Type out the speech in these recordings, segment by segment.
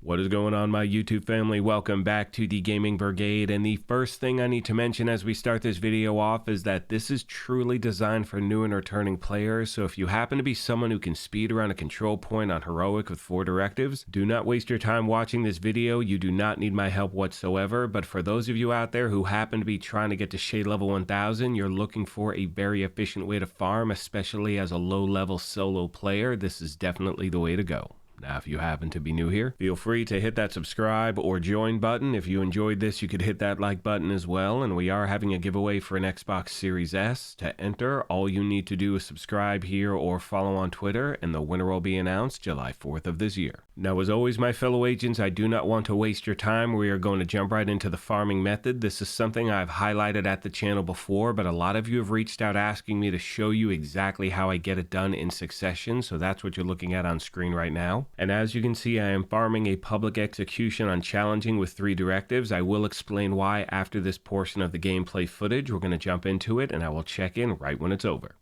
What is going on, my YouTube family? Welcome back to the Gaming Brigade, and the first thing I need to mention as we start this video off is that this is truly designed for new and returning players, so if you happen to be someone who can speed around a control point on Heroic with 4 directives, do not waste your time watching this video. You do not need my help whatsoever, but for those of you out there who happen to be trying to get to Shade level 1000, you're looking for a very efficient way to farm, especially as a low-level solo player, this is definitely the way to go. Now, if you happen to be new here, feel free to hit that subscribe or join button. If you enjoyed this, you could hit that like button as well. And we are having a giveaway for an Xbox Series S. To enter, all you need to do is subscribe here or follow on Twitter, and the winner will be announced July 4th of this year. Now, as always, my fellow agents, I do not want to waste your time. We are going to jump right into the farming method. This is something I've highlighted at the channel before, but a lot of you have reached out asking me to show you exactly how I get it done in succession. So that's what you're looking at on screen right now. And as you can see, I am farming a public execution on challenging with 3 directives. I will explain why after this portion of the gameplay footage. We're going to jump into it, and I will check in right when it's over.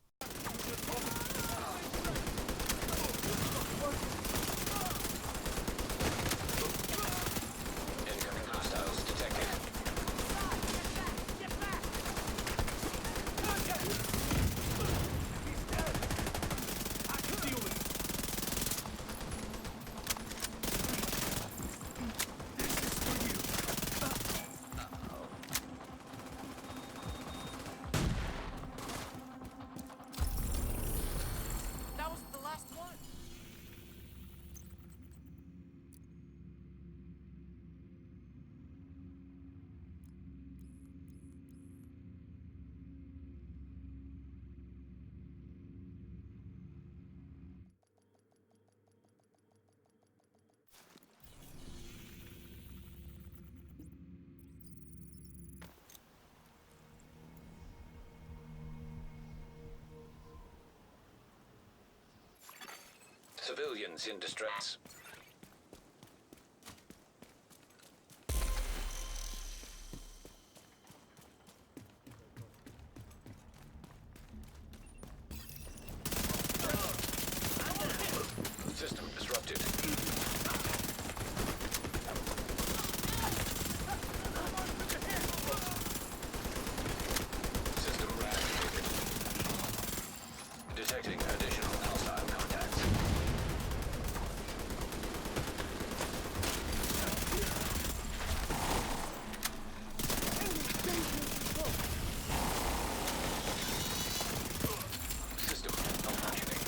Civilians in distress. System disrupted. System reactivated. Detecting additional hostile contacts. System malfunctioning.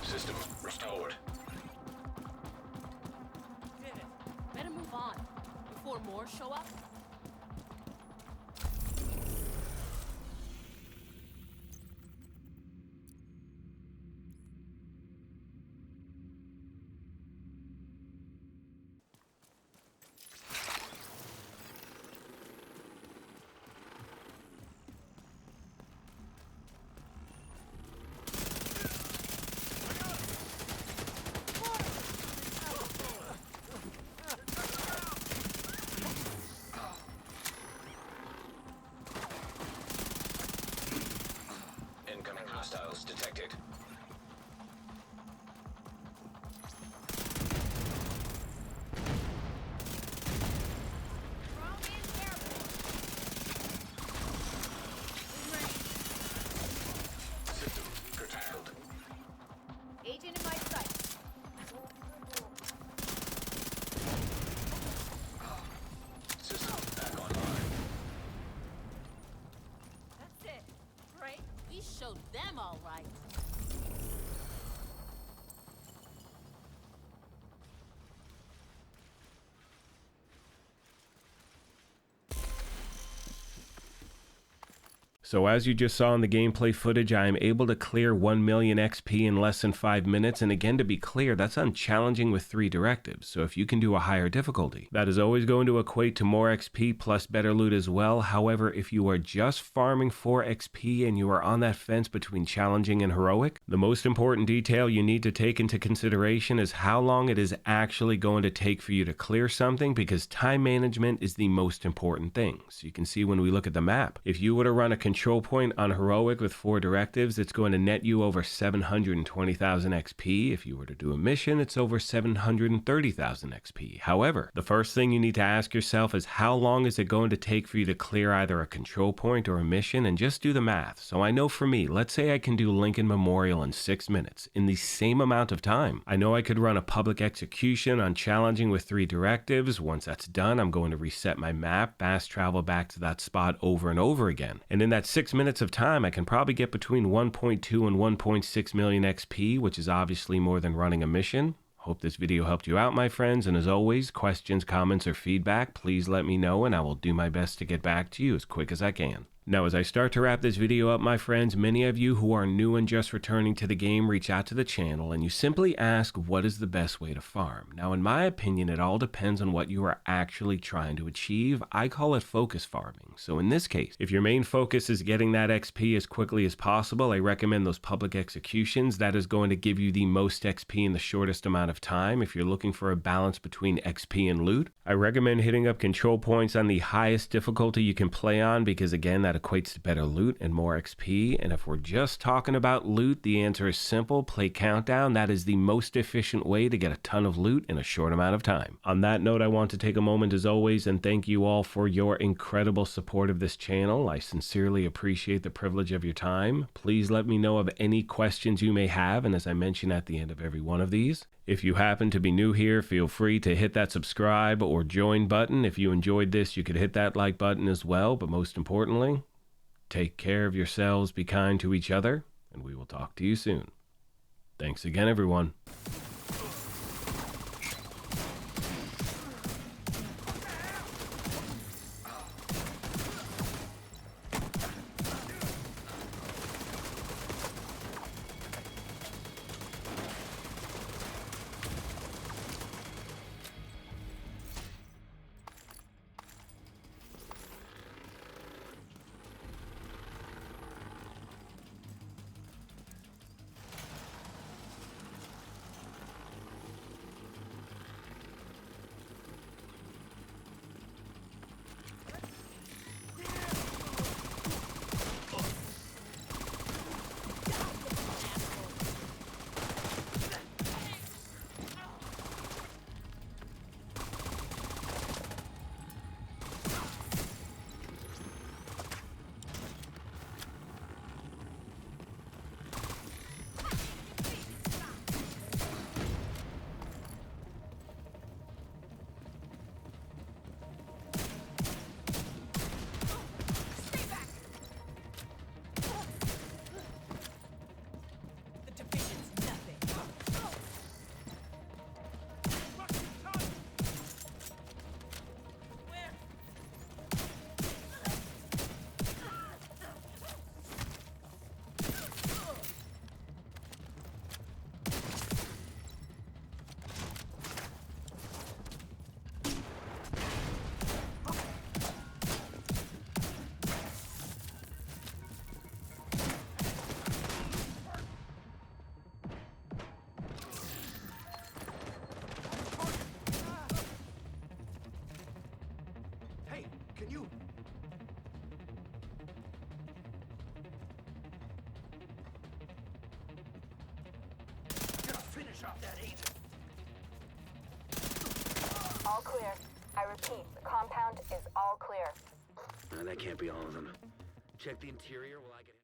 System restored. Did it. Better move on before more show up. Incoming hostiles detected. System curtailed. Agent in my sight. System back online. That's it. Right? We showed them all right. So as you just saw in the gameplay footage, I am able to clear 1 million XP in less than 5 minutes, and again, to be clear, that's on challenging with 3 directives, so if you can do a higher difficulty, that is always going to equate to more XP plus better loot as well. However, if you are just farming for XP and you are on that fence between challenging and heroic, The most important detail you need to take into consideration is how long it is actually going to take for you to clear something, because time management is the most important thing. So you can see when we look at the map, if you were to run a control point on Heroic with 4 directives, it's going to net you over 720,000 XP. If you were to do a mission, it's over 730,000 XP. However, the first thing you need to ask yourself is how long is it going to take for you to clear either a control point or a mission, and just do the math. So I know for me, let's say I can do Lincoln Memorial in 6 minutes in the same amount of time. I know I could run a public execution on challenging with 3 directives. Once that's done, I'm going to reset my map, fast travel back to that spot over and over again. And in that 6 minutes of time, I can probably get between 1.2 and 1.6 million XP, which is obviously more than running a mission. Hope this video helped you out, my friends, and as always, questions, comments, or feedback, please let me know and I will do my best to get back to you as quick as I can. Now, as I start to wrap this video up, my friends, many of you who are new and just returning to the game reach out to the channel and you simply ask, what is the best way to farm? Now, in my opinion, it all depends on what you are actually trying to achieve. I call it focus farming. So in this case, if your main focus is getting that XP as quickly as possible, I recommend those public executions. That is going to give you the most XP in the shortest amount of time. If you're looking for a balance between XP and loot, I recommend hitting up control points on the highest difficulty you can play on, because again, that equates to better loot and more XP. And if we're just talking about loot, the answer is simple: play Countdown. That is the most efficient way to get a ton of loot in a short amount of time. On that note, I want to take a moment as always and thank you all for your incredible support of this channel. I sincerely appreciate the privilege of your time. Please let me know of any questions you may have, and as I mention at the end of every one of these, if you happen to be new here, feel free to hit that subscribe or join button. If you enjoyed this, you could hit that like button as well. But most importantly, take care of yourselves, be kind to each other, and we will talk to you soon. Thanks again, everyone. Can you? Gonna finish off that agent. All clear. I repeat, the compound is all clear. That can't be all of them. Check the interior while I get...